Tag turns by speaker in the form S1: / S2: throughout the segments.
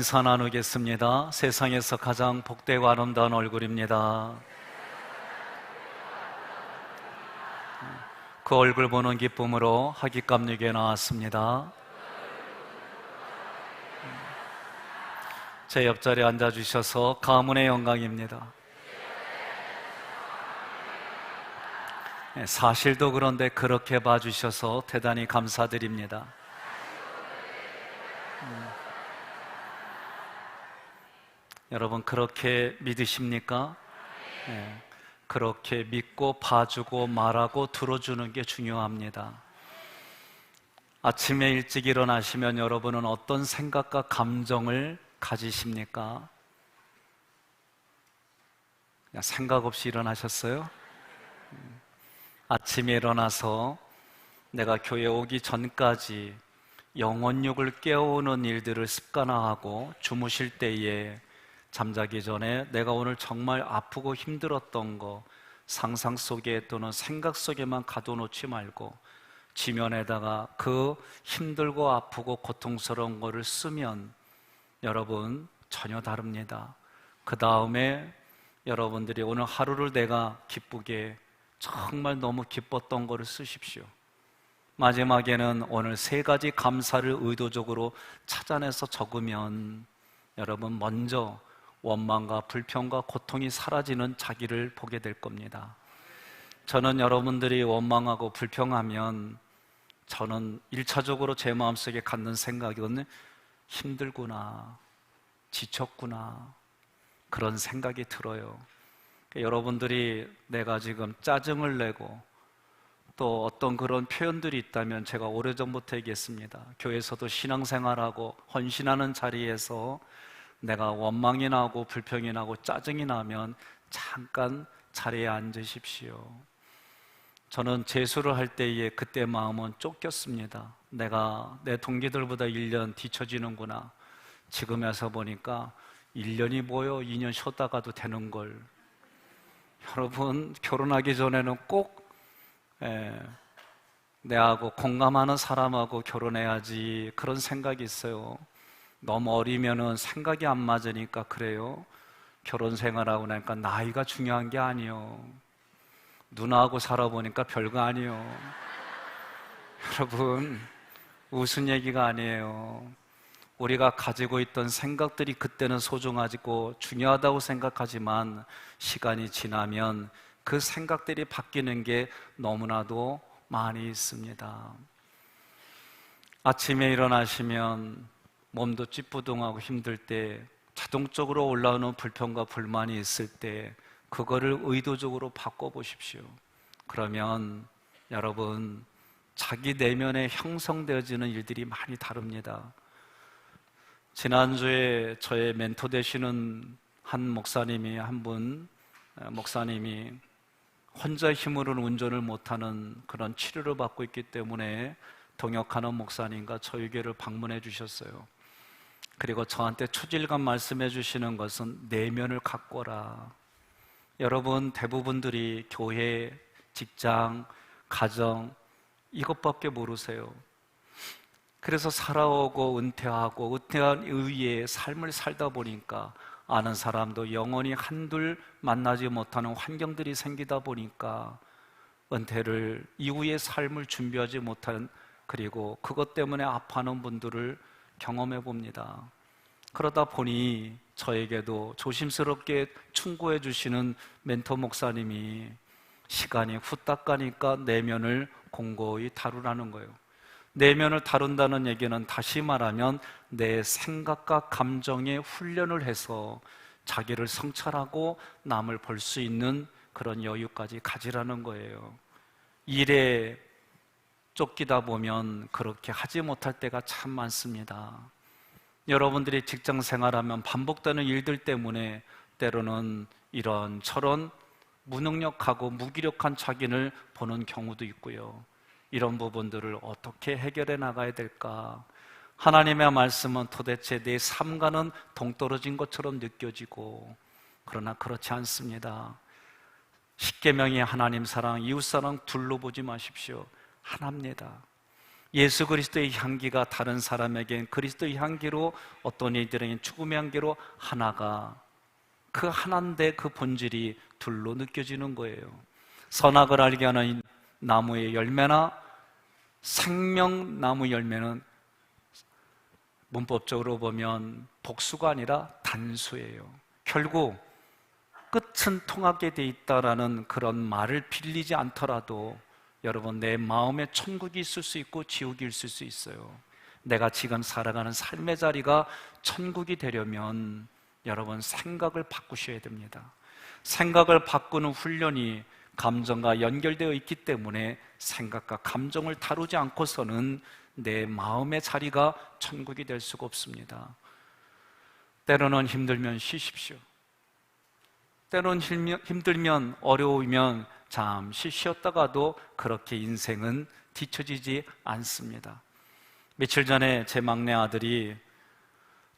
S1: 인사 나누겠습니다. 세상에서 가장 복되고 아름다운 얼굴입니다. 그 얼굴 보는 기쁨으로 하깃감리교에 나왔습니다. 제 옆자리에 앉아주셔서 가문의 영광입니다. 사실도 그런데 그렇게 봐주셔서 대단히 감사드립니다. 여러분 그렇게 믿으십니까? 네, 그렇게 믿고 봐주고 말하고 들어주는 게 중요합니다. 아침에 일찍 일어나시면 여러분은 어떤 생각과 감정을 가지십니까? 그냥 생각 없이 일어나셨어요? 아침에 일어나서 내가 교회 오기 전까지 영혼육을 깨우는 일들을 습관화하고 주무실 때에 잠자기 전에 내가 오늘 정말 아프고 힘들었던 거 상상 속에 또는 생각 속에만 가둬놓지 말고 지면에다가 그 힘들고 아프고 고통스러운 거를 쓰면 여러분 전혀 다릅니다. 그 다음에 여러분들이 오늘 하루를 내가 기쁘게 정말 너무 기뻤던 거를 쓰십시오. 마지막에는 오늘 3가지 감사를 의도적으로 찾아내서 적으면 여러분 먼저 원망과 불평과 고통이 사라지는 자기를 보게 될 겁니다. 저는 여러분들이 원망하고 불평하면 저는 1차적으로 제 마음속에 갖는 생각은 힘들구나, 지쳤구나 그런 생각이 들어요. 여러분들이 내가 지금 짜증을 내고 또 어떤 그런 표현들이 있다면 제가 오래전부터 얘기했습니다. 교회에서도 신앙생활하고 헌신하는 자리에서 내가 원망이 나고 불평이 나고 짜증이 나면 잠깐 자리에 앉으십시오. 저는 재수를 할 때에 그때 마음은 쫓겼습니다. 내가 내 동기들보다 1년 뒤처지는구나. 지금에서 보니까 1년이 뭐요? 2년 쉬었다가도 되는 걸. 여러분 결혼하기 전에는 꼭 내하고 공감하는 사람하고 결혼해야지 그런 생각이 있어요. 너무 어리면은 생각이 안 맞으니까 그래요. 결혼 생활하고 나니까 나이가 중요한 게 아니에요. 누나하고 살아보니까 별거 아니에요. 여러분 웃은 얘기가 아니에요. 우리가 가지고 있던 생각들이 그때는 소중하고 중요하다고 생각하지만 시간이 지나면 그 생각들이 바뀌는 게 너무나도 많이 있습니다. 아침에 일어나시면 몸도 찌뿌둥하고 힘들 때 자동적으로 올라오는 불평과 불만이 있을 때 그거를 의도적으로 바꿔보십시오. 그러면 여러분 자기 내면에 형성되어지는 일들이 많이 다릅니다. 지난주에 저의 멘토 되시는 한 목사님이 목사님이 혼자 힘으로는 운전을 못하는 그런 치료를 받고 있기 때문에 동역하는 목사님과 저희 교회를 방문해 주셨어요. 그리고 저한테 초질감 말씀해 주시는 것은 내면을 가꿔라. 여러분 대부분들이 교회, 직장, 가정 이것밖에 모르세요. 그래서 살아오고 은퇴한 이후에 삶을 살다 보니까 아는 사람도 영원히 한둘 만나지 못하는 환경들이 생기다 보니까 은퇴를 이후의 삶을 준비하지 못한, 그리고 그것 때문에 아파하는 분들을 경험해 봅니다. 그러다 보니 저에게도 조심스럽게 충고해 주시는 멘토 목사님이 시간이 후딱 가니까 내면을 공고히 다루라는 거예요. 내면을 다룬다는 얘기는 다시 말하면 내 생각과 감정에 훈련을 해서 자기를 성찰하고 남을 볼 수 있는 그런 여유까지 가지라는 거예요. 일에 쫓기다 보면 그렇게 하지 못할 때가 참 많습니다. 여러분들이 직장 생활하면 반복되는 일들 때문에 때로는 이런저런 무능력하고 무기력한 자기를 보는 경우도 있고요. 이런 부분들을 어떻게 해결해 나가야 될까? 하나님의 말씀은 도대체 내 삶과는 동떨어진 것처럼 느껴지고, 그러나 그렇지 않습니다. 십계명의 하나님 사랑, 이웃 사랑 둘로 보지 마십시오. 하나입니다. 예수 그리스도의 향기가 다른 사람에겐 그리스도의 향기로, 어떤 이들에겐 죽음의 향기로 하나가, 그 하나인데 그 본질이 둘로 느껴지는 거예요. 선악을 알게 하는 나무의 열매나 생명나무 열매는 문법적으로 보면 복수가 아니라 단수예요. 결국 끝은 통하게 돼 있다라는 그런 말을 빌리지 않더라도 여러분, 내 마음에 천국이 있을 수 있고 지옥이 있을 수 있어요. 내가 지금 살아가는 삶의 자리가 천국이 되려면 여러분, 생각을 바꾸셔야 됩니다. 생각을 바꾸는 훈련이 감정과 연결되어 있기 때문에 생각과 감정을 다루지 않고서는 내 마음의 자리가 천국이 될 수가 없습니다. 때로는 힘들면 쉬십시오. 때로는 힘들면, 어려우면 잠시 쉬었다가도 그렇게 인생은 뒤처지지 않습니다. 며칠 전에 제 막내 아들이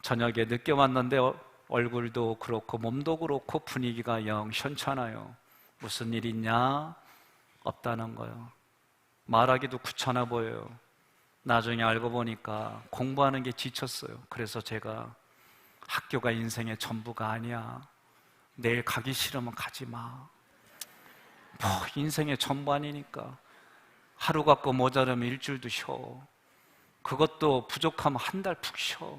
S1: 저녁에 늦게 왔는데 얼굴도 그렇고 몸도 그렇고 분위기가 영 시원찮아요. 무슨 일 있냐? 없다는 거예요. 말하기도 귀찮아 보여요. 나중에 알고 보니까 공부하는 게 지쳤어요. 그래서 제가 학교가 인생의 전부가 아니야. 내일 가기 싫으면 가지 마. 뭐 인생의 전부 아니니까. 하루 갖고 모자라면 일주일도 쉬어. 그것도 부족하면 한 달 푹 쉬어.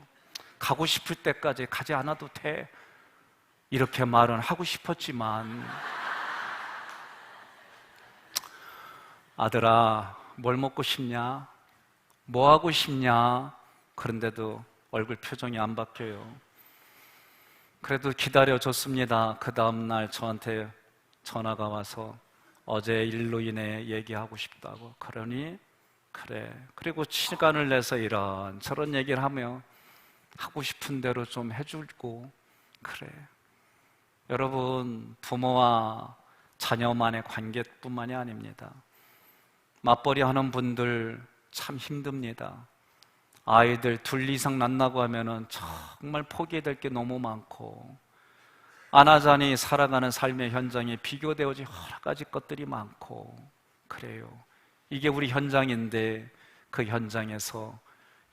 S1: 가고 싶을 때까지 가지 않아도 돼. 이렇게 말은 하고 싶었지만, 아들아, 뭘 먹고 싶냐? 뭐 하고 싶냐? 그런데도 얼굴 표정이 안 바뀌어요. 그래도 기다려줬습니다. 그 다음날 저한테 전화가 와서 어제 일로 인해 얘기하고 싶다고. 그러니 그래. 그리고 시간을 내서 이런 저런 얘기를 하며 하고 싶은 대로 좀 해주고. 그래. 여러분, 부모와 자녀만의 관계뿐만이 아닙니다. 맞벌이 하는 분들 참 힘듭니다. 아이들 둘 이상 낳는다고 하면은 정말 포기해야 될 게 너무 많고, 안 하자니 살아가는 삶의 현장에 비교되어진 여러 가지 것들이 많고, 그래요. 이게 우리 현장인데 그 현장에서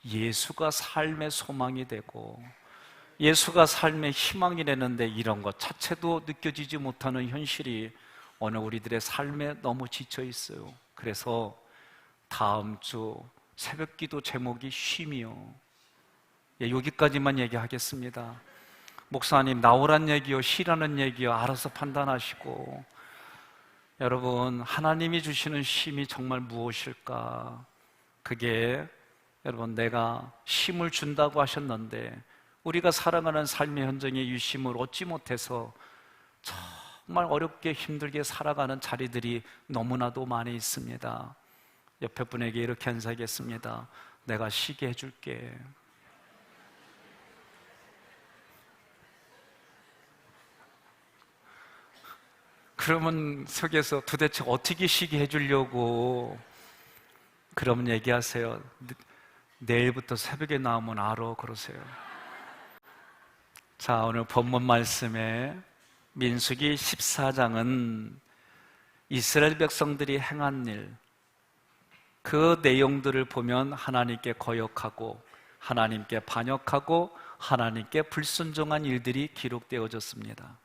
S1: 예수가 삶의 소망이 되고 예수가 삶의 희망이 되는데 이런 것 자체도 느껴지지 못하는 현실이 오늘 우리들의 삶에 너무 지쳐 있어요. 그래서 다음 주 새벽기도 제목이 쉼이요. 여기까지만 얘기하겠습니다. 목사님, 나오란 얘기요, 쉬라는 얘기요, 알아서 판단하시고. 여러분, 하나님이 주시는 쉼이 정말 무엇일까? 그게 여러분, 내가 쉼을 준다고 하셨는데 우리가 살아가는 삶의 현장에 이 쉼을 얻지 못해서 정말 어렵게 힘들게 살아가는 자리들이 너무나도 많이 있습니다. 옆에 분에게 이렇게 인사하겠습니다. 내가 쉬게 해줄게. 그러면 속에서 도대체 어떻게 쉬게 해주려고? 그러면 얘기하세요. 내일부터 새벽에 나오면 알아. 그러세요. 자, 오늘 본문 말씀에 민수기 14장은 이스라엘 백성들이 행한 일, 그 내용들을 보면 하나님께 거역하고 하나님께 반역하고 하나님께 불순종한 일들이 기록되어졌습니다.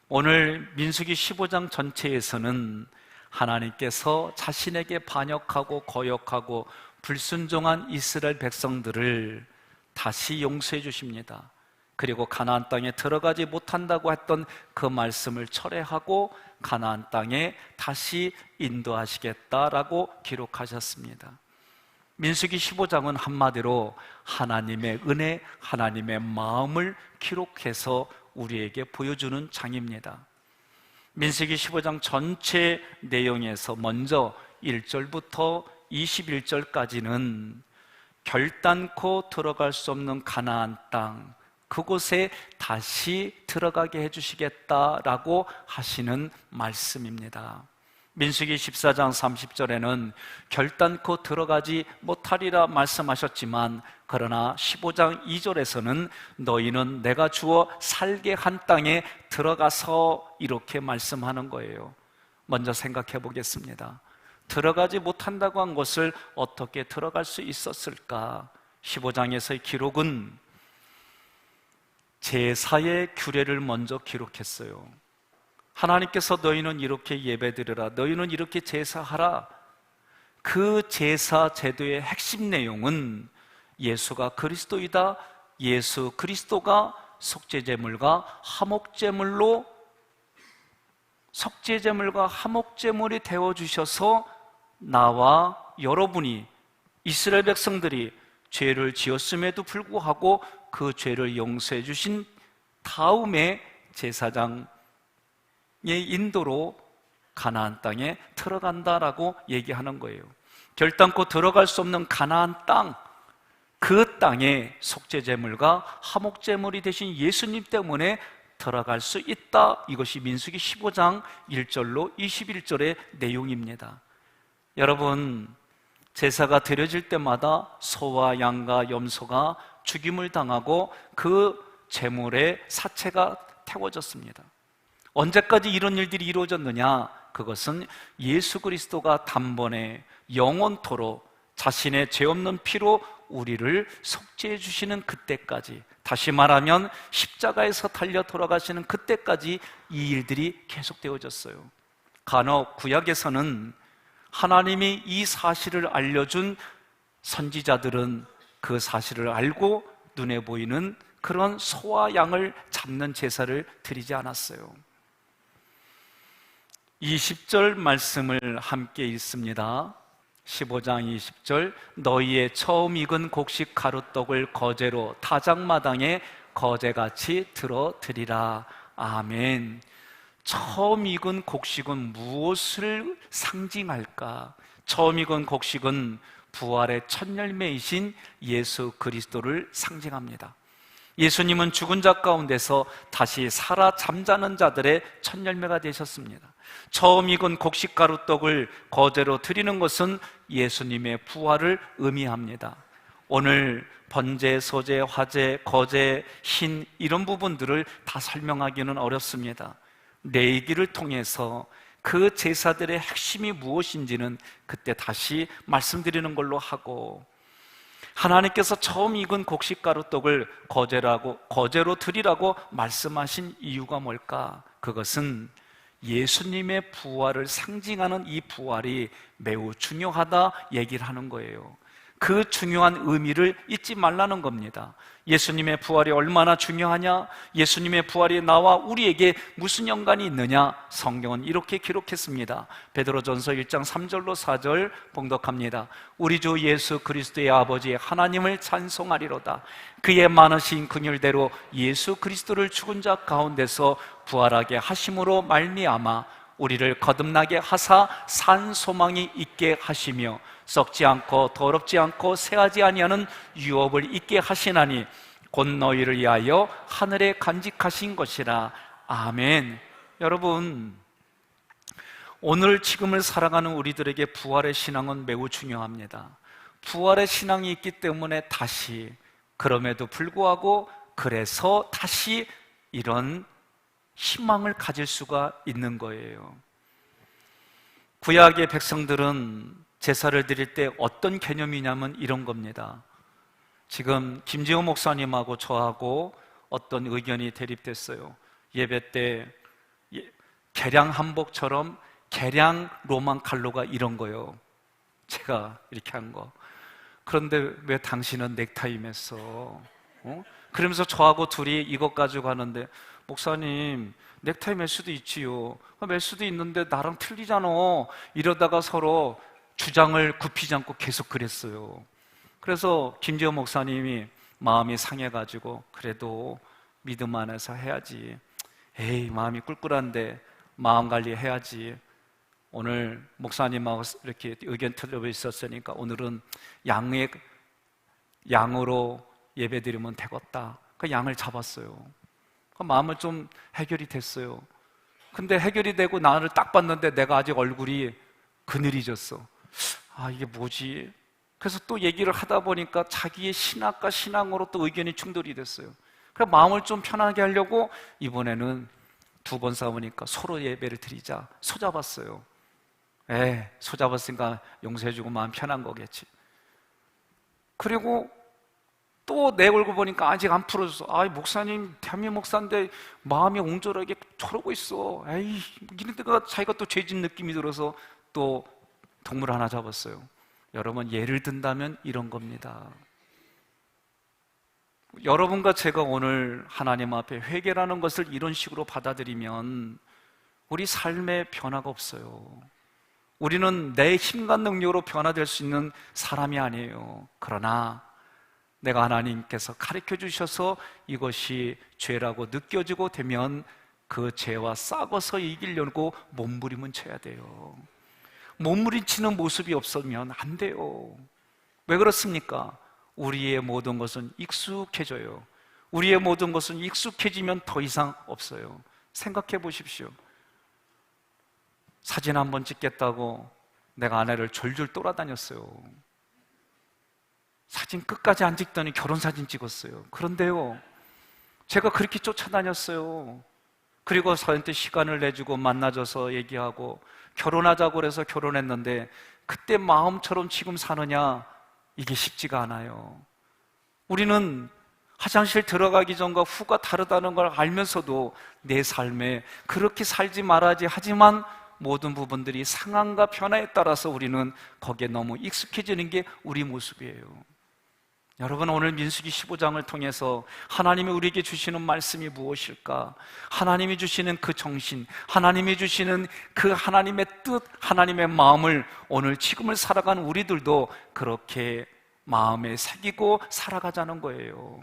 S1: 오늘 민수기 15장 전체에서는 하나님께서 자신에게 반역하고 거역하고 불순종한 이스라엘 백성들을 다시 용서해 주십니다. 그리고 가나안 땅에 들어가지 못한다고 했던 그 말씀을 철회하고 가나안 땅에 다시 인도하시겠다라고 기록하셨습니다. 민수기 15장은 한마디로 하나님의 은혜, 하나님의 마음을 기록해서 우리에게 보여주는 장입니다. 민수기 15장 전체 내용에서 먼저 1절부터 21절까지는 결단코 들어갈 수 없는 가나안 땅, 그곳에 다시 들어가게 해주시겠다라고 하시는 말씀입니다. 민수기 14장 30절에는 결단코 들어가지 못하리라 말씀하셨지만, 그러나 15장 2절에서는 너희는 내가 주어 살게 한 땅에 들어가서 이렇게 말씀하는 거예요. 먼저 생각해 보겠습니다. 들어가지 못한다고 한 것을 어떻게 들어갈 수 있었을까? 15장에서의 기록은 제사의 규례를 먼저 기록했어요. 하나님께서 너희는 이렇게 예배드려라, 너희는 이렇게 제사하라. 그 제사 제도의 핵심 내용은 예수가 그리스도이다, 예수 그리스도가 속죄제물과 화목제물이 되어주셔서 나와 여러분이, 이스라엘 백성들이 죄를 지었음에도 불구하고 그 죄를 용서해 주신 다음에 제사장의 인도로 가나안 땅에 들어간다라고 얘기하는 거예요. 결단코 들어갈 수 없는 가나안 땅, 그 땅에 속죄제물과 화목제물이 되신 예수님 때문에 들어갈 수 있다. 이것이 민수기 15장 1절로 21절의 내용입니다. 여러분, 제사가 드려질 때마다 소와 양과 염소가 죽임을 당하고 그 제물의 사체가 태워졌습니다. 언제까지 이런 일들이 이루어졌느냐? 그것은 예수 그리스도가 단번에 영원토록 자신의 죄 없는 피로 우리를 속죄해 주시는 그때까지, 다시 말하면 십자가에서 달려 돌아가시는 그때까지 이 일들이 계속되어졌어요. 간혹 구약에서는 하나님이 이 사실을 알려준 선지자들은 그 사실을 알고 눈에 보이는 그런 소와 양을 잡는 제사를 드리지 않았어요. 20절 말씀을 함께 읽습니다. 15장 20절, 너희의 처음 익은 곡식 가루떡을 거제로 타작마당에 거제같이 들어드리라. 아멘. 처음 익은 곡식은 무엇을 상징할까? 처음 익은 곡식은 부활의 첫 열매이신 예수 그리스도를 상징합니다. 예수님은 죽은 자 가운데서 다시 살아 잠자는 자들의 첫 열매가 되셨습니다. 처음 익은 곡식 가루떡을 거제로 드리는 것은 예수님의 부활을 의미합니다. 오늘 번제, 소제, 화제, 거제, 흰 이런 부분들을 다 설명하기는 어렵습니다. 내기를 통해서 그 제사들의 핵심이 무엇인지는 그때 다시 말씀드리는 걸로 하고, 하나님께서 처음 익은 곡식가루떡을 거제로 드리라고 말씀하신 이유가 뭘까? 그것은 예수님의 부활을 상징하는 이 부활이 매우 중요하다 얘기를 하는 거예요. 그 중요한 의미를 잊지 말라는 겁니다. 예수님의 부활이 얼마나 중요하냐? 예수님의 부활이 나와 우리에게 무슨 연관이 있느냐? 성경은 이렇게 기록했습니다. 베드로전서 1장 3절로 4절 봉독합니다. 우리 주 예수 그리스도의 아버지 하나님을 찬송하리로다. 그의 많으신 긍휼대로 예수 그리스도를 죽은 자 가운데서 부활하게 하심으로 말미암아 우리를 거듭나게 하사 산 소망이 있게 하시며 썩지 않고 더럽지 않고 새하지 아니하는 유업을 있게 하시나니 곧 너희를 위하여 하늘에 간직하신 것이라. 아멘. 여러분, 오늘 지금을 살아가는 우리들에게 부활의 신앙은 매우 중요합니다. 부활의 신앙이 있기 때문에 다시, 그럼에도 불구하고 그래서 다시 이런 희망을 가질 수가 있는 거예요. 구약의 백성들은 제사를 드릴 때 어떤 개념이냐면 이런 겁니다. 지금 김지호 목사님하고 저하고 어떤 의견이 대립됐어요. 예배 때 개량 한복처럼 개량 로만 칼로가 이런 거요. 제가 이렇게 한 거. 그런데 왜 당신은 넥타이 맸어? 그러면서 저하고 둘이 이것 가지고 하는데, 목사님 넥타이 맬 수도 있지요. 맬 수도 있는데 나랑 틀리잖아. 이러다가 서로 주장을 굽히지 않고 계속 그랬어요. 그래서 김지호 목사님이 마음이 상해가지고 그래도 믿음 안에서 해야지. 에이, 마음이 꿀꿀한데 마음 관리해야지. 오늘 목사님하고 이렇게 의견 틀려 있었으니까 오늘은 양으로 예배드리면 되겠다. 그 양을 잡았어요. 그 마음을 좀 해결이 됐어요. 근데 해결이 되고 나를 딱 봤는데 내가 아직 얼굴이 그늘이졌어. 아, 이게 뭐지? 그래서 또 얘기를 하다 보니까 자기의 신학과 신앙으로 또 의견이 충돌이 됐어요. 그래서 마음을 좀 편하게 하려고 이번에는 두 번 싸우니까 서로 예배를 드리자, 손잡았어요. 손잡았으니까 용서해주고 마음 편한 거겠지. 그리고 또 내 얼굴 보니까 아직 안 풀어졌어. 목사님 담임 목사인데 마음이 옹졸하게 저러고 있어. 이러다가 자기가 또 죄진 느낌이 들어서 또 동물 하나 잡았어요. 여러분, 예를 든다면 이런 겁니다. 여러분과 제가 오늘 하나님 앞에 회개라는 것을 이런 식으로 받아들이면 우리 삶에 변화가 없어요. 우리는 내 힘과 능력으로 변화될 수 있는 사람이 아니에요. 그러나 내가 하나님께서 가르쳐 주셔서 이것이 죄라고 느껴지고 되면 그 죄와 싸워서 이기려고 몸부림은 쳐야 돼요. 몸부림치는 모습이 없으면 안 돼요. 왜 그렇습니까? 우리의 모든 것은 익숙해져요. 우리의 모든 것은 익숙해지면 더 이상 없어요. 생각해 보십시오. 사진 한번 찍겠다고 내가 아내를 졸졸 돌아다녔어요. 사진 끝까지 안 찍더니 결혼사진 찍었어요. 그런데요, 제가 그렇게 쫓아다녔어요. 그리고 저한테 시간을 내주고 만나줘서 얘기하고 결혼하자고 그래서 결혼했는데 그때 마음처럼 지금 사느냐? 이게 쉽지가 않아요. 우리는 화장실 들어가기 전과 후가 다르다는 걸 알면서도 내 삶에 그렇게 살지 말아야지 하지만 모든 부분들이 상황과 변화에 따라서 우리는 거기에 너무 익숙해지는 게 우리 모습이에요. 여러분, 오늘 민수기 15장을 통해서 하나님이 우리에게 주시는 말씀이 무엇일까? 하나님이 주시는 그 정신, 하나님이 주시는 그 하나님의 뜻, 하나님의 마음을 오늘 지금을 살아가는 우리들도 그렇게 마음에 새기고 살아가자는 거예요.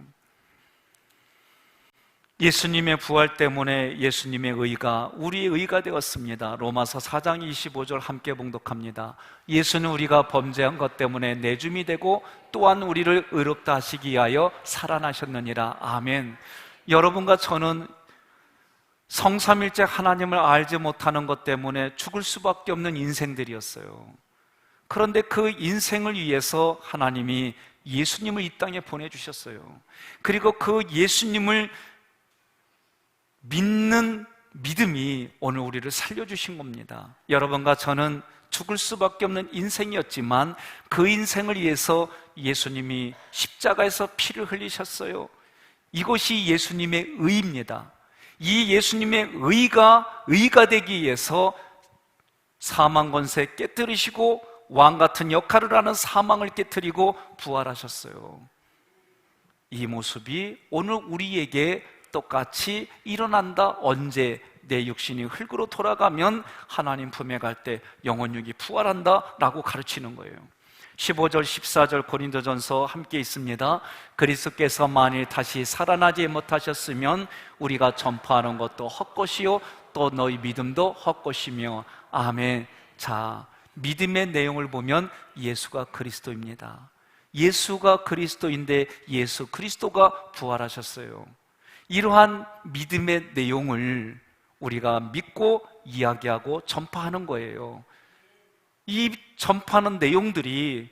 S1: 예수님의 부활 때문에 예수님의 의가 우리의 의가 되었습니다. 로마서 4장 25절 함께 봉독합니다. 예수는 우리가 범죄한 것 때문에 내줌이 되고 또한 우리를 의롭다 하시기 위하여 살아나셨느니라. 아멘. 여러분과 저는 성삼일째 하나님을 알지 못하는 것 때문에 죽을 수밖에 없는 인생들이었어요. 그런데 그 인생을 위해서 하나님이 예수님을 이 땅에 보내주셨어요. 그리고 그 예수님을 믿는 믿음이 오늘 우리를 살려주신 겁니다. 여러분과 저는 죽을 수밖에 없는 인생이었지만 그 인생을 위해서 예수님이 십자가에서 피를 흘리셨어요. 이것이 예수님의 의입니다. 이 예수님의 의가 되기 위해서 사망 권세 깨뜨리시고 왕 같은 역할을 하는 사망을 깨뜨리고 부활하셨어요. 이 모습이 오늘 우리에게 똑같이 일어난다. 언제? 내 육신이 흙으로 돌아가면 하나님 품에 갈 때 영혼육이 부활한다 라고 가르치는 거예요. 15절 14절 고린도전서 함께 있습니다. 그리스도께서 만일 다시 살아나지 못하셨으면 우리가 전파하는 것도 헛것이요 또 너희 믿음도 헛것이며. 아멘. 자, 믿음의 내용을 보면 예수가 그리스도입니다. 예수가 그리스도인데 예수 그리스도가 부활하셨어요. 이러한 믿음의 내용을 우리가 믿고 이야기하고 전파하는 거예요. 이 전파하는 내용들이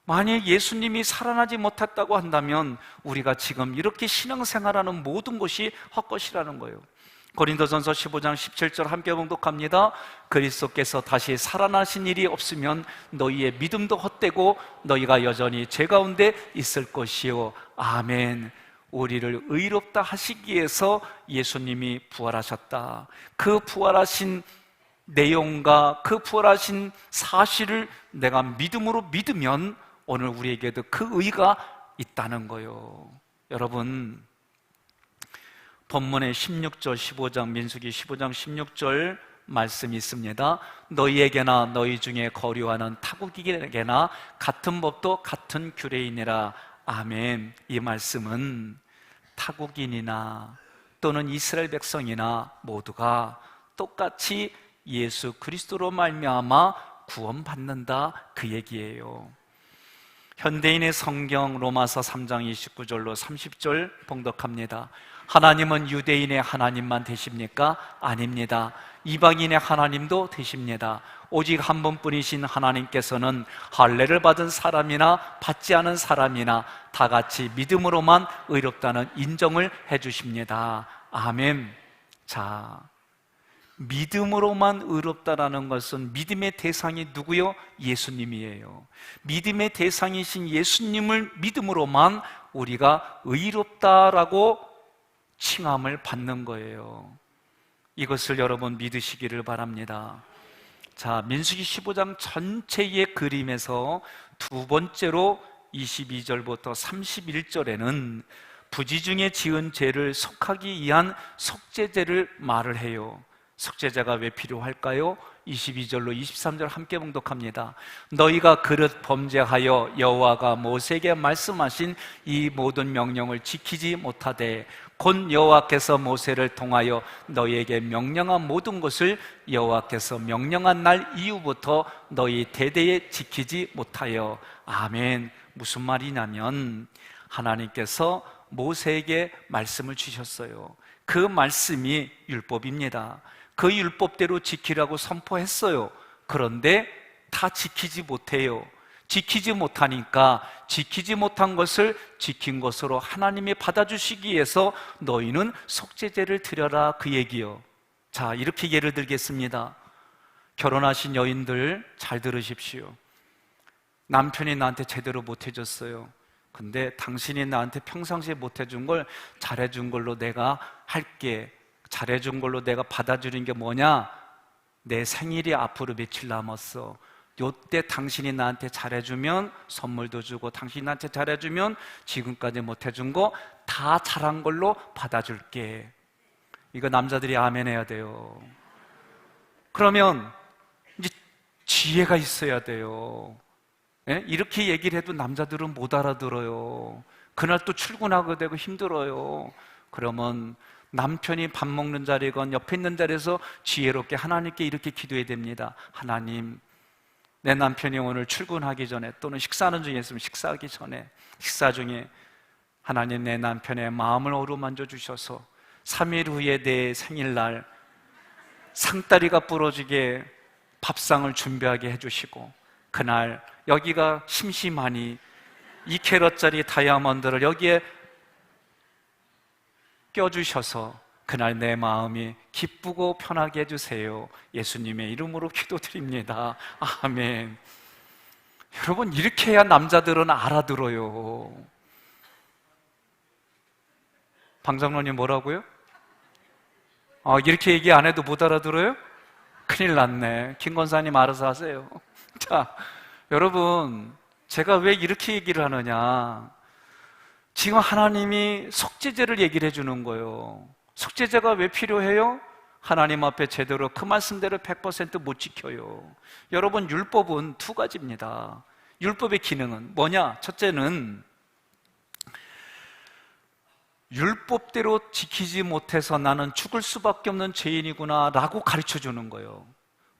S1: 만일 예수님이 살아나지 못했다고 한다면 우리가 지금 이렇게 신앙생활하는 모든 것이 헛것이라는 거예요. 고린도전서 15장 17절 함께 봉독합니다. 그리스도께서 다시 살아나신 일이 없으면 너희의 믿음도 헛되고 너희가 여전히 죄 가운데 있을 것이요. 아멘. 우리를 의롭다 하시기 위해서 예수님이 부활하셨다. 그 부활하신 내용과 그 부활하신 사실을 내가 믿음으로 믿으면 오늘 우리에게도 그 의가 있다는 거예요. 여러분, 본문의 16절 15장 민수기 15장 16절 말씀이 있습니다. 너희에게나 너희 중에 거류하는 타국인에게나 같은 법도 같은 규례이니라. 아멘. 이 말씀은 타국인이나 또는 이스라엘 백성이나 모두가 똑같이 예수 그리스도로 말미암아 구원받는다, 그 얘기예요. 현대인의 성경 로마서 3장 29절로 30절 봉독합니다. 하나님은 유대인의 하나님만 되십니까? 아닙니다. 이방인의 하나님도 되십니다. 오직 한 분뿐이신 하나님께서는 할례를 받은 사람이나 받지 않은 사람이나 다 같이 믿음으로만 의롭다는 인정을 해주십니다. 아멘. 자, 믿음으로만 의롭다라는 것은 믿음의 대상이 누구요? 예수님이에요. 믿음의 대상이신 예수님을 믿음으로만 우리가 의롭다라고 칭함을 받는 거예요. 이것을 여러분 믿으시기를 바랍니다. 자, 민수기 15장 전체의 그림에서 두 번째로 22절부터 31절에는 부지 중에 지은 죄를 속하기 위한 속죄제를 말을 해요. 속죄제가 왜 필요할까요? 22절로 23절 함께 봉독합니다. 너희가 그릇 범죄하여 여호와가 모세에게 말씀하신 이 모든 명령을 지키지 못하되 곧 여호와께서 모세를 통하여 너희에게 명령한 모든 것을 여호와께서 명령한 날 이후부터 너희 대대에 지키지 못하여. 아멘. 무슨 말이냐면 하나님께서 모세에게 말씀을 주셨어요. 그 말씀이 율법입니다. 그 율법대로 지키라고 선포했어요. 그런데 다 지키지 못해요. 지키지 못하니까 지키지 못한 것을 지킨 것으로 하나님이 받아주시기 위해서 너희는 속죄제를 드려라, 그 얘기요. 자, 이렇게 예를 들겠습니다. 결혼하신 여인들 잘 들으십시오. 남편이 나한테 제대로 못해줬어요. 근데 당신이 나한테 평상시에 못해준 걸 잘해준 걸로 내가 할게. 잘해준 걸로 내가 받아주는 게 뭐냐? 내 생일이 앞으로 며칠 남았어. 요때 당신이 나한테 잘해주면 선물도 주고, 당신이 나한테 잘해주면 지금까지 못해준 거 다 잘한 걸로 받아줄게. 이거 남자들이 아멘 해야 돼요. 그러면 이제 지혜가 있어야 돼요. 예? 이렇게 얘기를 해도 남자들은 못 알아들어요. 그날 또 출근하게 되고 힘들어요. 그러면 남편이 밥 먹는 자리건 옆에 있는 자리에서 지혜롭게 하나님께 이렇게 기도해야 됩니다. 하나님, 내 남편이 오늘 출근하기 전에 또는 식사하는 중에 있으면 식사하기 전에, 식사 중에 하나님, 내 남편의 마음을 어루만져 주셔서 3일 후에 내 생일날 상다리가 부러지게 밥상을 준비하게 해주시고, 그날 여기가 심심하니 2캐럿짜리 다이아몬드를 여기에 껴주셔서 그날 내 마음이 기쁘고 편하게 해주세요. 예수님의 이름으로 기도드립니다. 아멘. 여러분, 이렇게 해야 남자들은 알아들어요. 방장로님 뭐라고요? 이렇게 얘기 안 해도 못 알아들어요? 큰일 났네. 김 권사님 알아서 하세요. 자, 여러분, 제가 왜 이렇게 얘기를 하느냐? 지금 하나님이 속죄제를 얘기를 해주는 거예요. 속죄제가 왜 필요해요? 하나님 앞에 제대로 그 말씀대로 100% 못 지켜요. 여러분, 율법은 두 가지입니다. 율법의 기능은 뭐냐? 첫째는 율법대로 지키지 못해서 나는 죽을 수밖에 없는 죄인이구나 라고 가르쳐 주는 거예요.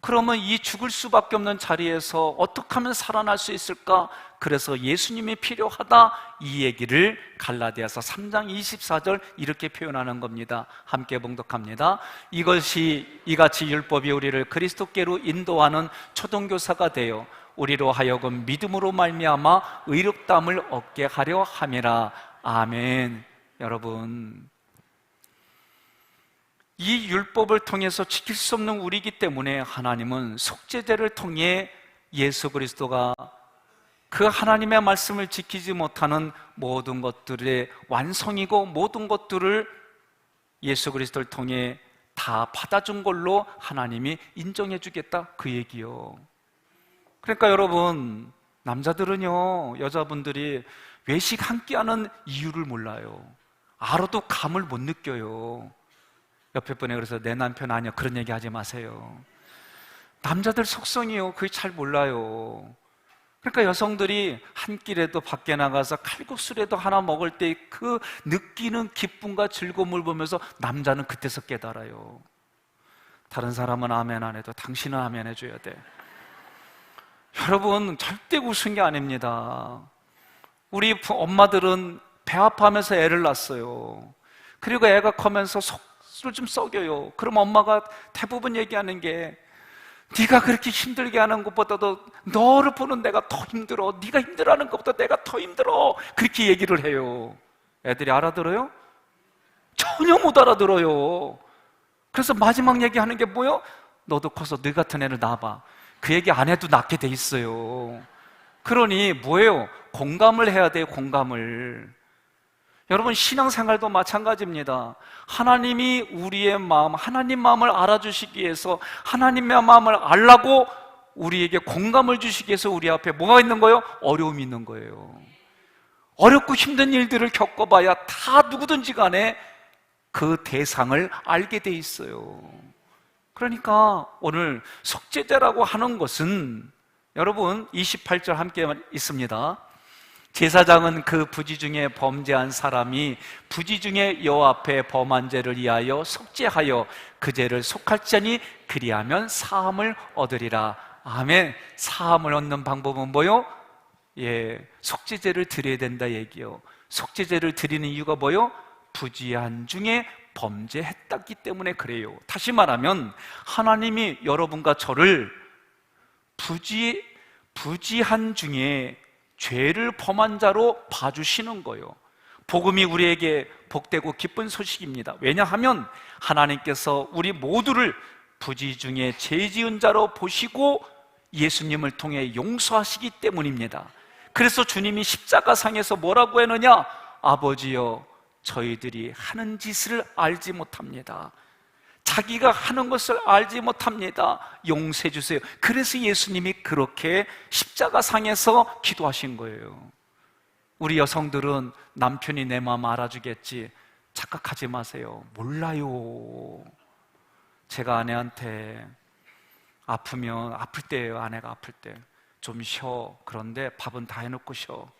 S1: 그러면 이 죽을 수밖에 없는 자리에서 어떻게 하면 살아날 수 있을까? 그래서 예수님이 필요하다, 이 얘기를 갈라디아서 3장 24절 이렇게 표현하는 겁니다. 함께 봉독합니다. 이같이 율법이 우리를 그리스도께로 인도하는 초등교사가 되어 우리로 하여금 믿음으로 말미암아 의롭다함을 얻게 하려 함이라. 아멘. 여러분, 이 율법을 통해서 지킬 수 없는 우리이기 때문에 하나님은 속죄제를 통해 예수 그리스도가 그 하나님의 말씀을 지키지 못하는 모든 것들의 완성이고 모든 것들을 예수 그리스도를 통해 다 받아준 걸로 하나님이 인정해 주겠다, 그 얘기요. 그러니까 여러분, 남자들은요, 여자분들이 외식 한 끼 하는 이유를 몰라요. 알아도 감을 못 느껴요. 옆에 분에 그래서 내 남편 아니야, 그런 얘기 하지 마세요. 남자들 속성이요, 그게 잘 몰라요. 그러니까 여성들이 한 끼라도 밖에 나가서 칼국수라도 하나 먹을 때 그 느끼는 기쁨과 즐거움을 보면서 남자는 그때서 깨달아요. 다른 사람은 아멘 안 해도 당신은 아멘 해줘야 돼. 여러분, 절대 웃은 게 아닙니다. 우리 엄마들은 배 아파하면서 애를 낳았어요. 그리고 애가 커면서 속을 좀 썩여요. 그럼 엄마가 대부분 얘기하는 게, 네가 그렇게 힘들게 하는 것보다도 너를 보는 내가 더 힘들어. 네가 힘들어하는 것보다 내가 더 힘들어. 그렇게 얘기를 해요. 애들이 알아들어요? 전혀 못 알아들어요. 그래서 마지막 얘기하는 게 뭐예요? 너도 커서 너 같은 애를 낳아봐. 그 얘기 안 해도 낳게 돼 있어요. 그러니 뭐예요? 공감을 해야 돼요, 공감을. 여러분, 신앙생활도 마찬가지입니다. 하나님이 우리의 마음, 하나님 마음을 알아주시기 위해서, 하나님의 마음을 알라고 우리에게 공감을 주시기 위해서 우리 앞에 뭐가 있는 거예요? 어려움이 있는 거예요. 어렵고 힘든 일들을 겪어봐야 다 누구든지 간에 그 대상을 알게 돼 있어요. 그러니까 오늘 속죄제라고 하는 것은, 여러분 28절 함께 있습니다. 제사장은 그 부지 중에 범죄한 사람이 부지 중에 여호와 앞에 범한 죄를 위하여 속죄하여 그 죄를 속할지니 그리하면 사함을 얻으리라. 아멘. 사함을 얻는 방법은 뭐요? 속죄제를 드려야 된다 얘기요. 속죄제를 드리는 이유가 뭐요? 부지한 중에 범죄했다기 때문에 그래요. 다시 말하면 하나님이 여러분과 저를 부지한 중에 죄를 범한 자로 봐주시는 거예요. 복음이 우리에게 복되고 기쁜 소식입니다. 왜냐하면 하나님께서 우리 모두를 부지 중에 죄 지은 자로 보시고 예수님을 통해 용서하시기 때문입니다. 그래서 주님이 십자가상에서 뭐라고 했느냐? 아버지여, 저희들이 하는 짓을 알지 못합니다. 자기가 하는 것을 알지 못합니다. 용서해 주세요. 그래서 예수님이 그렇게 십자가상에서 기도하신 거예요. 우리 여성들은 남편이 내 마음 알아주겠지, 착각하지 마세요. 몰라요. 제가 아내한테 아프면, 아플 때예요. 아내가 아플 때 좀 쉬어. 그런데 밥은 다 해놓고 쉬어.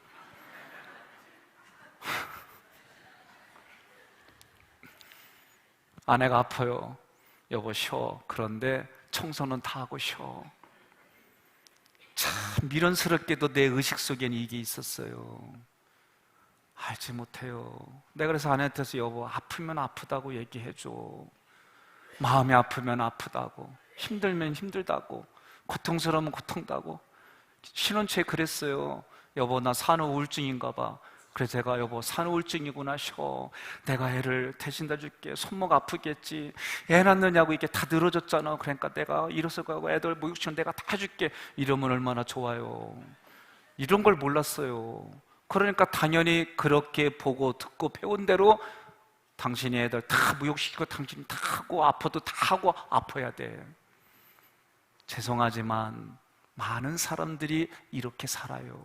S1: 아내가 아파요. 여보 쉬어. 그런데 청소는 다 하고 쉬어. 참 미련스럽게도 내 의식 속에는 이게 있었어요. 알지 못해요. 내가 그래서 아내한테서 여보 아프면 아프다고 얘기해줘. 마음이 아프면 아프다고, 힘들면 힘들다고, 고통스러우면 고통다고. 신혼초에 그랬어요. 여보 나 산후 우울증인가 봐. 그래서 제가 여보 산후우울증이구나, 쉬어. 내가 애를 대신다 줄게. 손목 아프겠지. 애 낳느냐고 이게 다 늘어졌잖아. 그러니까 내가 일어서 가고 애들 목욕시키면 내가 다 해줄게. 이러면 얼마나 좋아요. 이런 걸 몰랐어요. 그러니까 당연히 그렇게 보고 듣고 배운 대로 당신이 애들 다 목욕시키고 당신이 다 하고 아파도 다 하고 아파야 돼. 죄송하지만 많은 사람들이 이렇게 살아요.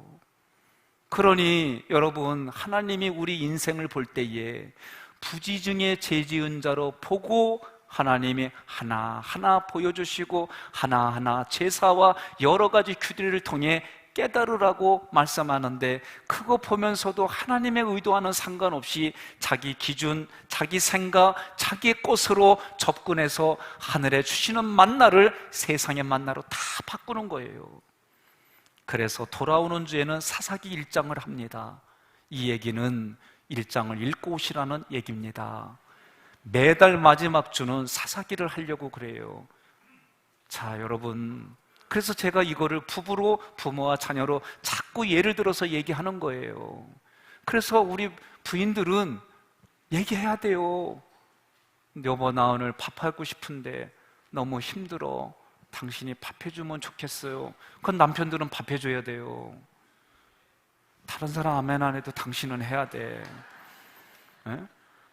S1: 그러니 여러분, 하나님이 우리 인생을 볼 때에 부지 중에 죄 지은 자로 보고 하나님이 하나하나 보여주시고 하나하나 제사와 여러 가지 규례를 통해 깨달으라고 말씀하는데, 그거 보면서도 하나님의 의도와는 상관없이 자기 기준, 자기 생각, 자기의 것으로 접근해서 하늘에 주시는 만나를 세상의 만나로 다 바꾸는 거예요. 그래서 돌아오는 주에는 사사기 1장을 합니다. 이 얘기는 1장을 읽고 오시라는 얘기입니다. 매달 마지막 주는 사사기를 하려고 그래요. 자, 여러분, 그래서 제가 이거를 부부로, 부모와 자녀로 자꾸 예를 들어서 얘기하는 거예요. 그래서 우리 부인들은 얘기해야 돼요. 여보 나 오늘 밥하고 싶은데 너무 힘들어. 당신이 밥해주면 좋겠어요. 그건 남편들은 밥해줘야 돼요. 다른 사람 아멘 안 해도 당신은 해야 돼. 에?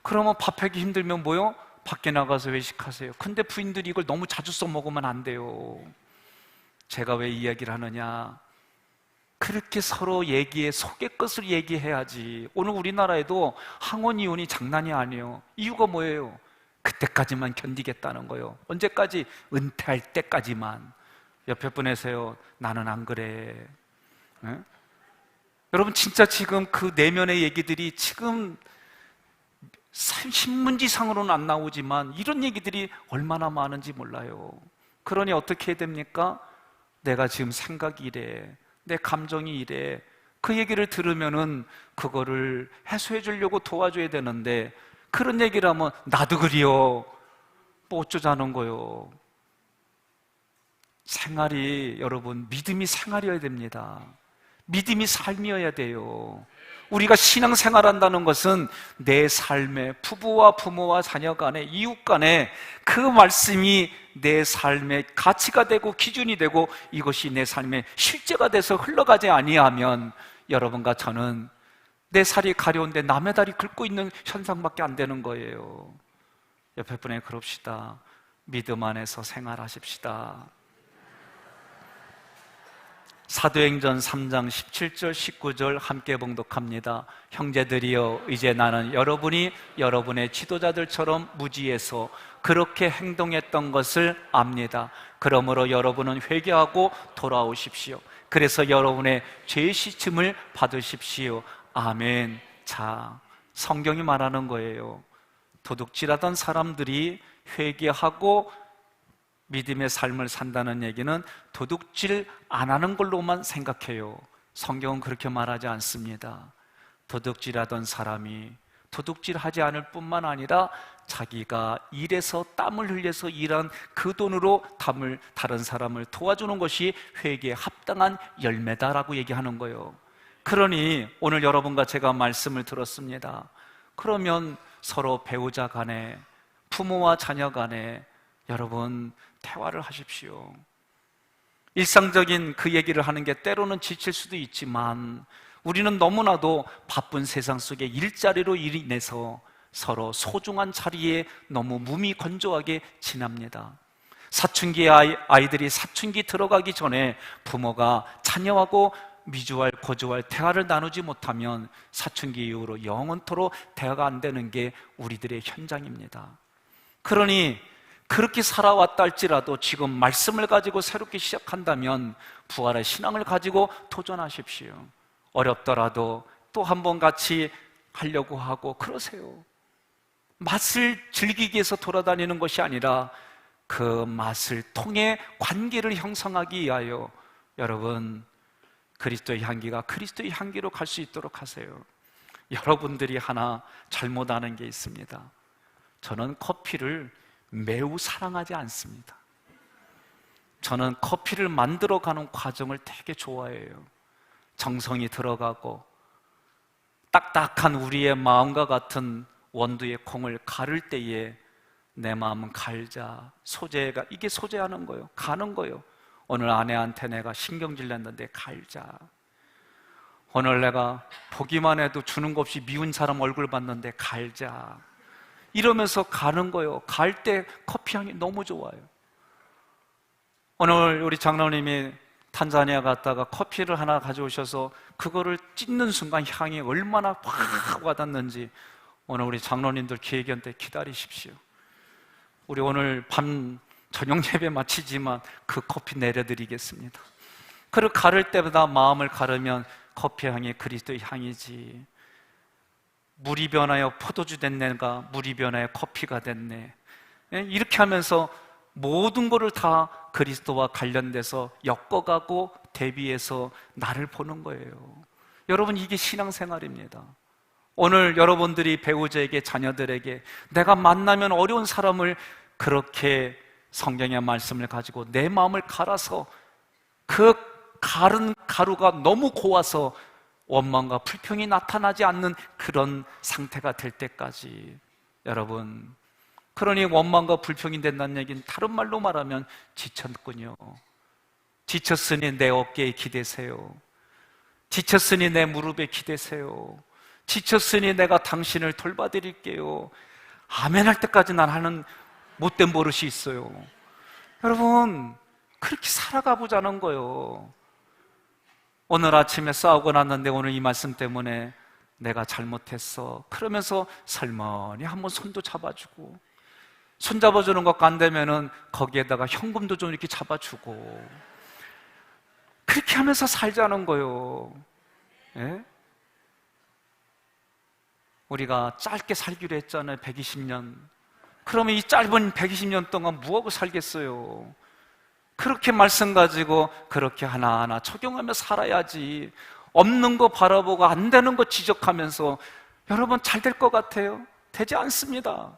S1: 그러면 밥하기 힘들면 뭐요? 밖에 나가서 외식하세요. 근데 부인들이 이걸 너무 자주 써먹으면 안 돼요. 제가 왜 이야기를 하느냐, 그렇게 서로 얘기해, 속의 것을 얘기해야지. 오늘 우리나라에도 항원 이혼이 장난이 아니에요. 이유가 뭐예요? 그때까지만 견디겠다는 거예요. 언제까지? 은퇴할 때까지만. 옆에 분에서요, 나는 안 그래. 에? 여러분 진짜 지금 그 내면의 얘기들이 지금 신문지상으로는 안 나오지만 이런 얘기들이 얼마나 많은지 몰라요. 그러니 어떻게 해야 됩니까? 내가 지금 생각이 이래, 내 감정이 이래. 그 얘기를 들으면은 그거를 해소해 주려고 도와줘야 되는데, 그런 얘기를 하면 나도 그리요, 뭐 어쩌자는 거요. 생활이, 여러분 믿음이 생활이어야 됩니다. 믿음이 삶이어야 돼요. 우리가 신앙생활한다는 것은 내 삶에 부부와 부모와 자녀 간에 이웃 간에 그 말씀이 내 삶의 가치가 되고 기준이 되고 이것이 내 삶의 실제가 돼서 흘러가지 아니하면 여러분과 저는 내 살이 가려운데 남의 다리 긁고 있는 현상밖에 안 되는 거예요. 옆에 분에 그럽시다. 믿음 안에서 생활하십시다. 사도행전 3장 17절 19절 함께 봉독합니다. 형제들이여 이제 나는 여러분이 여러분의 지도자들처럼 무지해서 그렇게 행동했던 것을 압니다. 그러므로 여러분은 회개하고 돌아오십시오. 그래서 여러분의 죄 씻음을 받으십시오. 아멘. 자, 성경이 말하는 거예요. 도둑질하던 사람들이 회개하고 믿음의 삶을 산다는 얘기는 도둑질 안 하는 걸로만 생각해요. 성경은 그렇게 말하지 않습니다. 도둑질하던 사람이 도둑질하지 않을 뿐만 아니라 자기가 일해서 땀을 흘려서 일한 그 돈으로 다른 사람을 도와주는 것이 회개에 합당한 열매다라고 얘기하는 거예요. 그러니 오늘 여러분과 제가 말씀을 들었습니다. 그러면 서로 배우자 간에 부모와 자녀 간에 여러분 대화를 하십시오. 일상적인 그 얘기를 하는 게 때로는 지칠 수도 있지만 우리는 너무나도 바쁜 세상 속에 일자리로 인해서 서로 소중한 자리에 너무 무미건조하게 지납니다. 사춘기 아이들이 사춘기 들어가기 전에 부모가 자녀하고 미주알, 고주알 대화를 나누지 못하면 사춘기 이후로 영원토록 대화가 안 되는 게 우리들의 현장입니다. 그러니 그렇게 살아왔다 할지라도 지금 말씀을 가지고 새롭게 시작한다면 부활의 신앙을 가지고 도전하십시오. 어렵더라도 또 한 번 같이 하려고 하고 그러세요. 맛을 즐기기 위해서 돌아다니는 것이 아니라 그 맛을 통해 관계를 형성하기 위하여 여러분 그리스도의 향기가 그리스도의 향기로 갈 수 있도록 하세요. 여러분들이 하나 잘못 아는 게 있습니다. 저는 커피를 매우 사랑하지 않습니다. 저는 커피를 만들어가는 과정을 되게 좋아해요. 정성이 들어가고 딱딱한 우리의 마음과 같은 원두의 콩을 가를 때에 내 마음은 갈자, 소재가 이게 소재하는 거예요. 가는 거예요. 오늘 아내한테 내가 신경질 냈는데 갈자. 오늘 내가 보기만 해도 주는 거 없이 미운 사람 얼굴 봤는데 갈자. 이러면서 가는 거예요. 갈 때 커피 향이 너무 좋아요. 오늘 우리 장로님이 탄자니아 갔다가 커피를 하나 가져오셔서 그거를 찢는 순간 향이 얼마나 확 와닿는지 오늘 우리 장로님들 기획연 때 기다리십시오. 우리 오늘 밤 저녁 예배 마치지만 그 커피 내려드리겠습니다. 그를 가를 때보다 마음을 가르면 커피 향이 그리스도의 향이지. 물이 변하여 포도주 됐네가 물이 변하여 커피가 됐네. 이렇게 하면서 모든 것을 다 그리스도와 관련돼서 엮어가고 대비해서 나를 보는 거예요. 여러분 이게 신앙생활입니다. 오늘 여러분들이 배우자에게 자녀들에게 내가 만나면 어려운 사람을 그렇게 성경의 말씀을 가지고 내 마음을 갈아서 그 갈은 가루가 너무 고와서 원망과 불평이 나타나지 않는 그런 상태가 될 때까지 여러분 그러니 원망과 불평이 된다는 얘기는 다른 말로 말하면 지쳤군요. 지쳤으니 내 어깨에 기대세요. 지쳤으니 내 무릎에 기대세요. 지쳤으니 내가 당신을 돌봐드릴게요. 아멘 할 때까지 난 하는 못된 버릇이 있어요. 여러분 그렇게 살아가 보자는 거예요. 오늘 아침에 싸우고 났는데 오늘 이 말씀 때문에 내가 잘못했어 그러면서 설머니 한번 손도 잡아주고 손 잡아주는 것과 안 되면은 거기에다가 현금도 좀 이렇게 잡아주고 그렇게 하면서 살자는 거예요. 예? 우리가 짧게 살기로 했잖아요. 120년. 그러면 이 짧은 120년 동안 뭐하고 살겠어요? 그렇게 말씀 가지고 그렇게 하나하나 적용하며 살아야지. 없는 거 바라보고 안 되는 거 지적하면서 여러분 잘 될 것 같아요? 되지 않습니다.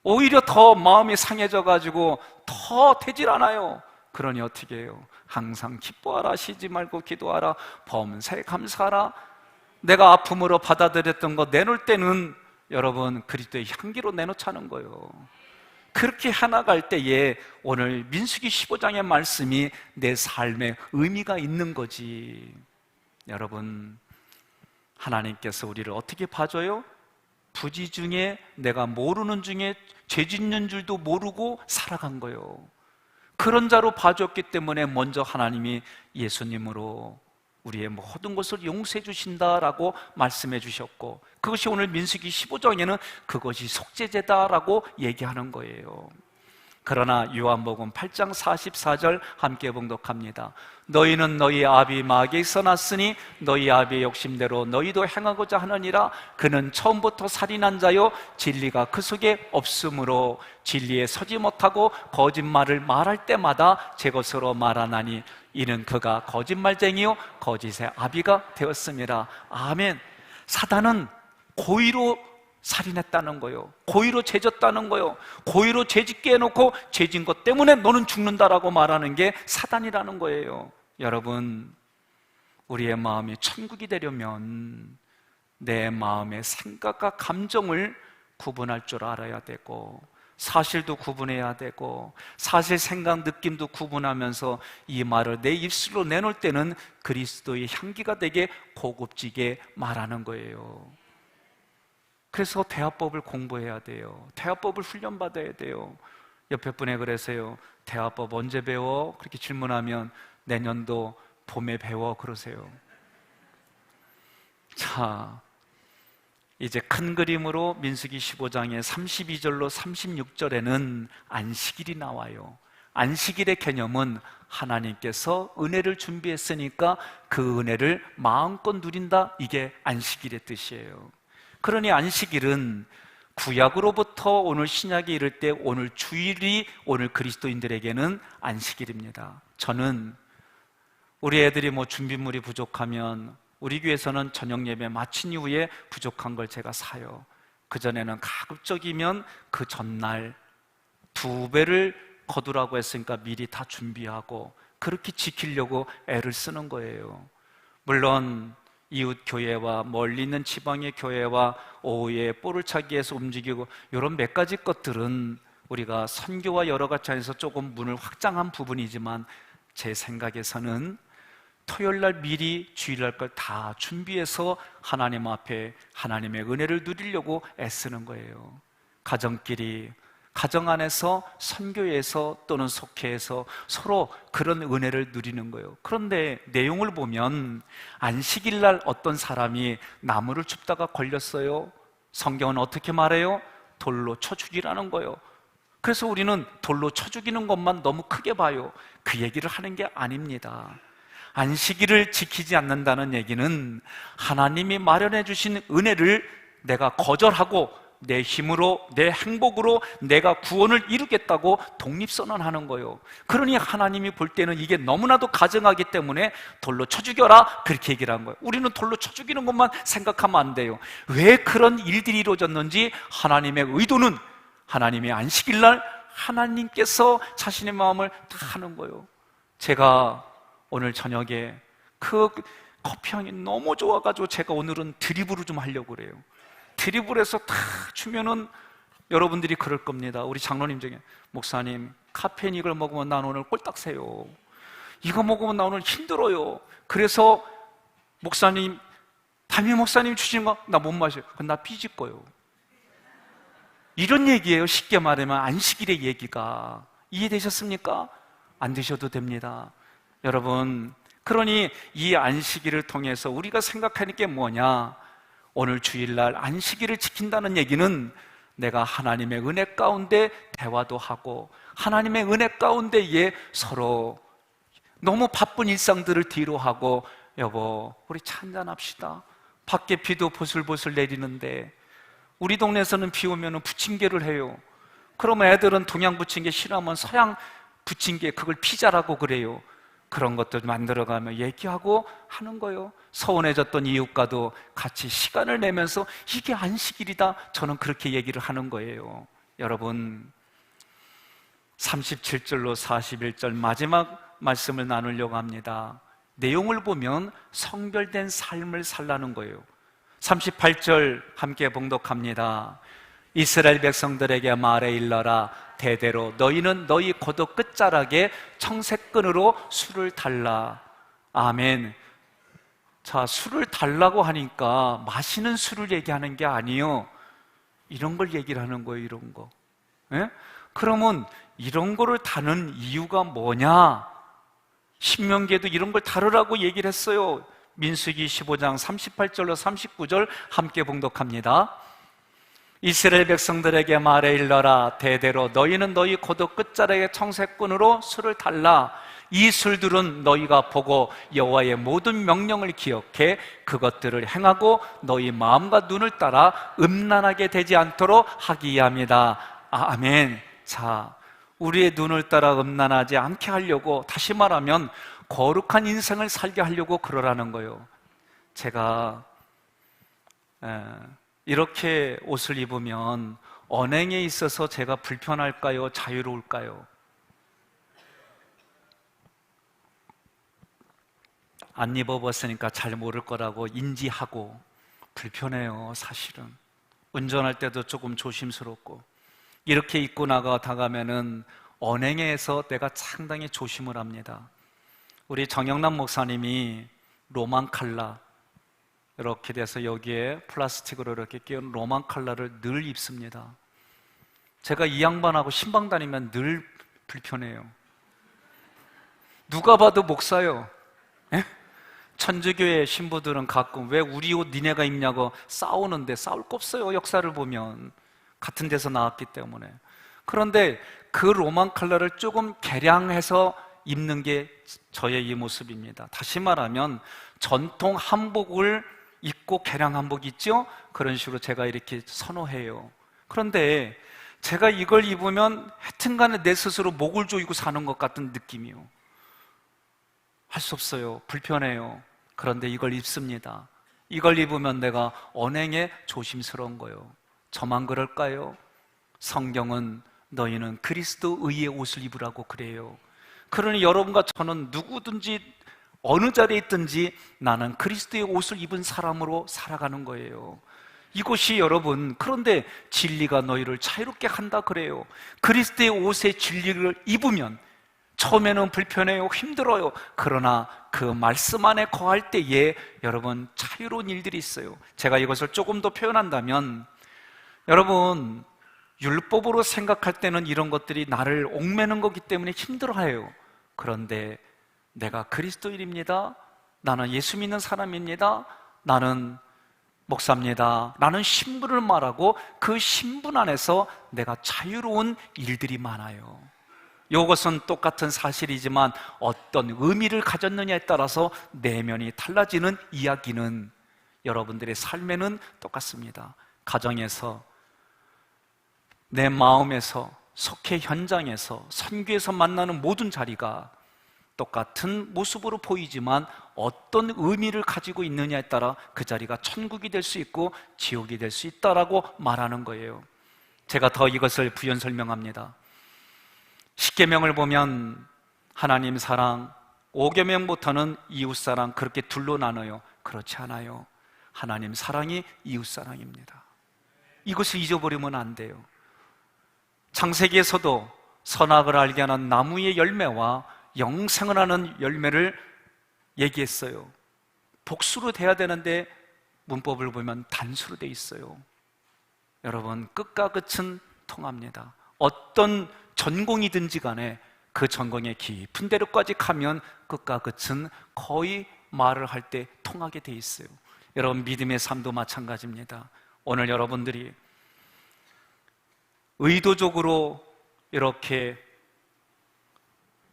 S1: 오히려 더 마음이 상해져 가지고 더 되질 않아요. 그러니 어떻게 해요? 항상 기뻐하라, 쉬지 말고 기도하라, 범사에 감사하라. 내가 아픔으로 받아들였던 거 내놓을 때는 여러분 그리스도의 향기로 내놓자는 거예요. 그렇게 해나갈 때에 오늘 민수기 15장의 말씀이 내 삶에 의미가 있는 거지. 여러분, 하나님께서 우리를 어떻게 봐줘요? 부지 중에, 내가 모르는 중에 죄 짓는 줄도 모르고 살아간 거예요. 그런 자로 봐줬기 때문에 먼저 하나님이 예수님으로 우리의 모든 것을 용서해 주신다라고 말씀해 주셨고, 그것이 오늘 민수기 15장에는 그것이 속죄제다라고 얘기하는 거예요. 그러나 요한복음 8장 44절 함께 봉독합니다. 너희는 너희 아비 마귀에서 났으니 너희 아비의 욕심대로 너희도 행하고자 하느니라. 그는 처음부터 살인한 자요 진리가 그 속에 없으므로 진리에 서지 못하고 거짓말을 말할 때마다 제 것으로 말하나니 이는 그가 거짓말쟁이요 거짓의 아비가 되었습니다. 아멘. 사단은 고의로 살인했다는 거예요. 고의로 죄졌다는 거예요. 고의로 죄짓게 해놓고 죄진 것 때문에 너는 죽는다라고 말하는 게 사단이라는 거예요. 여러분, 우리의 마음이 천국이 되려면 내 마음의 생각과 감정을 구분할 줄 알아야 되고, 사실도 구분해야 되고, 사실, 생각, 느낌도 구분하면서 이 말을 내 입술로 내놓을 때는 그리스도의 향기가 되게 고급지게 말하는 거예요. 그래서 대화법을 공부해야 돼요. 대화법을 훈련받아야 돼요. 옆에 분에 그러세요. 대화법 언제 배워? 그렇게 질문하면 내년도 봄에 배워 그러세요. 자, 이제 큰 그림으로 민수기 15장의 32절로 36절에는 안식일이 나와요. 안식일의 개념은 하나님께서 은혜를 준비했으니까 그 은혜를 마음껏 누린다, 이게 안식일의 뜻이에요. 그러니 안식일은 구약으로부터 오늘 신약에 이를 때 오늘 주일이 오늘 그리스도인들에게는 안식일입니다. 저는 우리 애들이 준비물이 부족하면 우리 교회에서는 저녁 예배 마친 이후에 부족한 걸 제가 사요. 그전에는 가급적이면 그 전날 2배를 거두라고 했으니까 미리 다 준비하고 그렇게 지키려고 애를 쓰는 거예요. 물론 이웃 교회와 멀리 있는 지방의 교회와 오후에 볼을 차기 위해서 움직이고 이런 몇 가지 것들은 우리가 선교와 여러 가지 안에서 조금 문을 확장한 부분이지만 제 생각에서는 토요일날 미리 주일날 걸 다 준비해서 하나님 앞에 하나님의 은혜를 누리려고 애쓰는 거예요. 가정끼리, 가정 안에서, 선교에서 또는 속회에서 서로 그런 은혜를 누리는 거예요. 그런데 내용을 보면 안식일날 어떤 사람이 나무를 줍다가 걸렸어요. 성경은 어떻게 말해요? 돌로 쳐 죽이라는 거예요. 그래서 우리는 돌로 쳐 죽이는 것만 너무 크게 봐요. 그 얘기를 하는 게 아닙니다. 안식일을 지키지 않는다는 얘기는 하나님이 마련해 주신 은혜를 내가 거절하고 내 힘으로, 내 행복으로 내가 구원을 이루겠다고 독립선언하는 거예요. 그러니 하나님이 볼 때는 이게 너무나도 가증하기 때문에 돌로 쳐 죽여라, 그렇게 얘기를 한 거예요. 우리는 돌로 쳐 죽이는 것만 생각하면 안 돼요. 왜 그런 일들이 이루어졌는지 하나님의 의도는 하나님의 안식일날 하나님께서 자신의 마음을 다 하는 거예요. 제가 오늘 저녁에 그 커피향이 너무 좋아가지고 제가 오늘은 드리블을 좀 하려고 그래요. 드리블해서 다 주면은 여러분들이 그럴 겁니다. 우리 장로님 중에 목사님, 카페인 이걸 먹으면 난 오늘 꼴딱 새요. 이거 먹으면 나 오늘 힘들어요. 그래서 목사님, 담임 목사님 주신 거 나 못 마셔요. 그건 나 삐질 거요. 이런 얘기예요. 쉽게 말하면 안식일의 얘기가. 이해되셨습니까? 안 되셔도 됩니다. 여러분, 그러니 이 안식일을 통해서 우리가 생각하는 게 뭐냐? 오늘 주일날 안식일을 지킨다는 얘기는 내가 하나님의 은혜 가운데 대화도 하고 하나님의 은혜 가운데에 서로 너무 바쁜 일상들을 뒤로 하고 여보, 우리 차 한잔 합시다. 밖에 비도 보슬보슬 내리는데 우리 동네에서는 비 오면 부침개를 해요. 그러면 애들은 동양 부침개 싫어하면 서양 부침개, 그걸 피자라고 그래요. 그런 것들 만들어가며 얘기하고 하는 거예요. 서운해졌던 이웃과도 같이 시간을 내면서 이게 안식일이다, 저는 그렇게 얘기를 하는 거예요. 여러분, 37절로 41절 마지막 말씀을 나누려고 합니다. 내용을 보면 성별된 삶을 살라는 거예요. 38절 함께 봉독합니다. 이스라엘 백성들에게 말해 일러라. 대대로 너희는 너희 고도 끝자락에 청색끈으로 술을 달라. 아멘. 자, 술을 달라고 하니까 마시는 술을 얘기하는 게 아니에요. 이런 걸 얘기를 하는 거예요. 이런 거. 예? 그러면 이런 거를 다는 이유가 뭐냐? 신명기에도 이런 걸 다루라고 얘기를 했어요. 민수기 15장 38절로 39절 함께 봉독합니다. 이스라엘 백성들에게 말해 일러라. 대대로 너희는 너희 고도 끝자락에 청색끈으로 술을 달라. 이 술들은 너희가 보고 여호와의 모든 명령을 기억해 그것들을 행하고 너희 마음과 눈을 따라 음란하게 되지 않도록 하기 위함이다. 아멘. 자, 우리의 눈을 따라 음란하지 않게 하려고, 다시 말하면 거룩한 인생을 살게 하려고 그러라는 거예요. 제가 이렇게 옷을 입으면 언행에 있어서 제가 불편할까요? 자유로울까요? 안 입어봤으니까 잘 모를 거라고 인지하고 불편해요. 사실은 운전할 때도 조금 조심스럽고, 이렇게 입고 나가면은 언행에서 내가 상당히 조심을 합니다. 우리 정영남 목사님이 로만 칼라 이렇게 돼서 여기에 플라스틱으로 이렇게 끼운 로만 칼라를 늘 입습니다. 제가 이 양반하고 신방 다니면 늘 불편해요. 누가 봐도 목사요. 에? 천주교의 신부들은 가끔 왜 우리 옷 니네가 입냐고 싸우는데 싸울 거 없어요. 역사를 보면 같은 데서 나왔기 때문에. 그런데 그 로만 컬러를 조금 개량해서 입는 게 저의 이 모습입니다. 다시 말하면 전통 한복을 입고 개량 한복 있죠? 그런 식으로 제가 이렇게 선호해요. 그런데 제가 이걸 입으면 하여튼간에 내 스스로 목을 조이고 사는 것 같은 느낌이요. 할 수 없어요. 불편해요. 그런데 이걸 입습니다. 이걸 입으면 내가 언행에 조심스러운 거예요. 저만 그럴까요? 성경은 너희는 그리스도 의의 옷을 입으라고 그래요. 그러니 여러분과 저는 누구든지 어느 자리에 있든지 나는 그리스도의 옷을 입은 사람으로 살아가는 거예요. 이것이 여러분, 그런데 진리가 너희를 자유롭게 한다 그래요. 그리스도의 옷의 진리를 입으면 처음에는 불편해요, 힘들어요. 그러나 그 말씀 안에 거할 때에 여러분 자유로운 일들이 있어요. 제가 이것을 조금 더 표현한다면, 여러분 율법으로 생각할 때는 이런 것들이 나를 옥매는 거기 때문에 힘들어해요. 그런데 내가 그리스도인입니다, 나는 예수 믿는 사람입니다, 나는 목사입니다, 나는 신분을 말하고 그 신분 안에서 내가 자유로운 일들이 많아요. 이것은 똑같은 사실이지만 어떤 의미를 가졌느냐에 따라서 내면이 달라지는 이야기는 여러분들의 삶에는 똑같습니다. 가정에서, 내 마음에서, 속회 현장에서, 선교에서 만나는 모든 자리가 똑같은 모습으로 보이지만 어떤 의미를 가지고 있느냐에 따라 그 자리가 천국이 될 수 있고 지옥이 될 수 있다라고 말하는 거예요. 제가 더 이것을 부연 설명합니다. 십계명을 보면 하나님 사랑, 5계명부터는 이웃 사랑, 그렇게 둘로 나눠요. 그렇지 않아요. 하나님 사랑이 이웃 사랑입니다. 이것을 잊어버리면 안 돼요. 창세기에서도 선악을 알게 하는 나무의 열매와 영생을 하는 열매를 얘기했어요. 복수로 돼야 되는데 문법을 보면 단수로 돼 있어요. 여러분, 끝과 끝은 통합니다. 어떤 전공이든지 간에 그 전공의 깊은 데로까지 가면 끝과 끝은 거의 말을 할 때 통하게 돼 있어요. 여러분, 믿음의 삶도 마찬가지입니다. 오늘 여러분들이 의도적으로 이렇게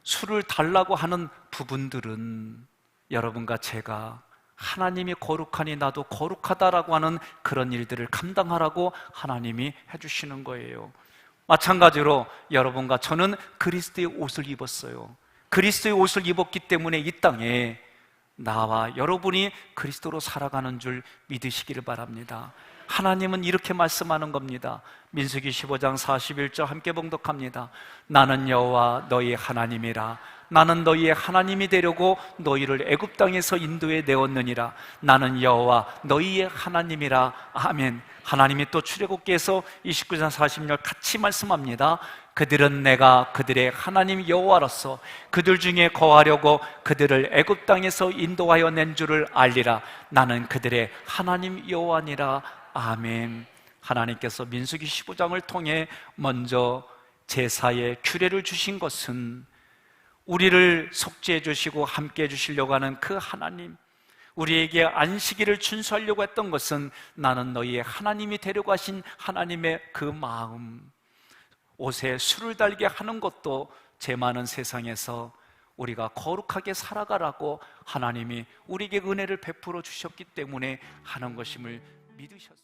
S1: 술을 달라고 하는 부분들은 여러분과 제가 하나님이 거룩하니 나도 거룩하다라고 하는 그런 일들을 감당하라고 하나님이 해주시는 거예요. 마찬가지로 여러분과 저는 그리스도의 옷을 입었어요. 그리스도의 옷을 입었기 때문에 이 땅에 나와 여러분이 그리스도로 살아가는 줄 믿으시기를 바랍니다. 하나님은 이렇게 말씀하는 겁니다. 민수기 15장 41절 함께 봉독합니다. 나는 여호와 너희 하나님이라. 나는 너희의 하나님이 되려고 너희를 애굽 땅에서 인도해 내었느니라. 나는 여호와 너희의 하나님이라. 아멘. 하나님이 또 출애굽기에서 29장 40절 같이 말씀합니다. 그들은 내가 그들의 하나님 여호와로서 그들 중에 거하려고 그들을 애굽 땅에서 인도하여 낸 줄을 알리라. 나는 그들의 하나님 여호와니라. 아멘. 하나님께서 민수기 15장을 통해 먼저 제사의 규례를 주신 것은 우리를 속죄해 주시고 함께 해 주시려고 하는 그 하나님, 우리에게 안식일을 준수하려고 했던 것은 나는 너희의 하나님이 되려고 하신 하나님의 그 마음, 옷에 술을 달게 하는 것도 죄 많은 세상에서 우리가 거룩하게 살아가라고 하나님이 우리에게 은혜를 베풀어 주셨기 때문에 하는 것임을 믿으셨습니다.